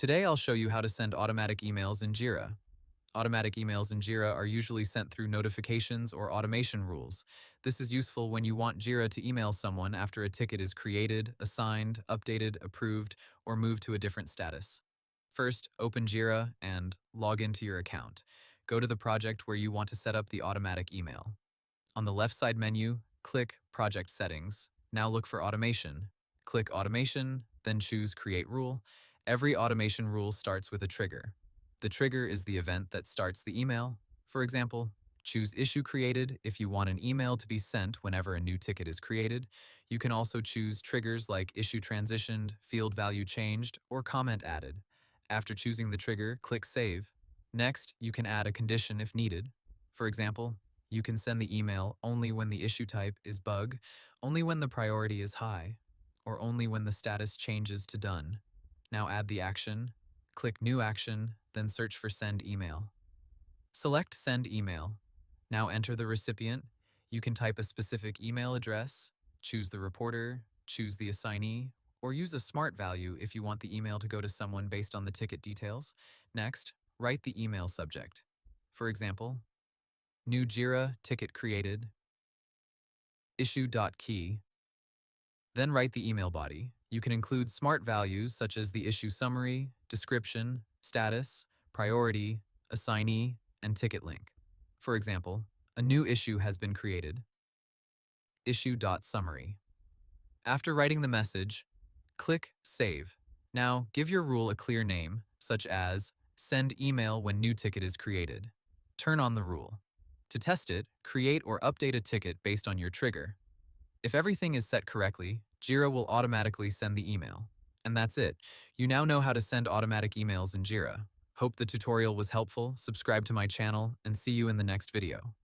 Today I'll show you how to send automatic emails in Jira. Automatic emails in Jira are usually sent through notifications or automation rules. This is useful when you want Jira to email someone after a ticket is created, assigned, updated, approved, or moved to a different status. First, open Jira and log into your account. Go to the project where you want to set up the automatic email. On the left side menu, click Project Settings. Now look for Automation. Click Automation, then choose Create Rule. Every automation rule starts with a trigger. The trigger is the event that starts the email. For example, choose Issue Created if you want an email to be sent whenever a new ticket is created. You can also choose triggers like Issue Transitioned, Field Value Changed, or Comment Added. After choosing the trigger, click Save. Next, you can add a condition if needed. For example, you can send the email only when the issue type is bug, only when the priority is high, or only when the status changes to done. Now add the action, click New Action, then search for Send Email. Select Send Email. Now enter the recipient. You can type a specific email address, choose the reporter, choose the assignee, or use a smart value if you want the email to go to someone based on the ticket details. Next, write the email subject. For example, New Jira ticket created, issue.key. Then write the email body. You can include smart values such as the issue summary, description, status, priority, assignee, and ticket link. For example, a new issue has been created, issue.summary. After writing the message, click Save. Now, give your rule a clear name, such as Send Email when new ticket is created. Turn on the rule. To test it, create or update a ticket based on your trigger. If everything is set correctly, Jira will automatically send the email. And that's it. You now know how to send automatic emails in Jira. Hope the tutorial was helpful, subscribe to my channel, and see you in the next video.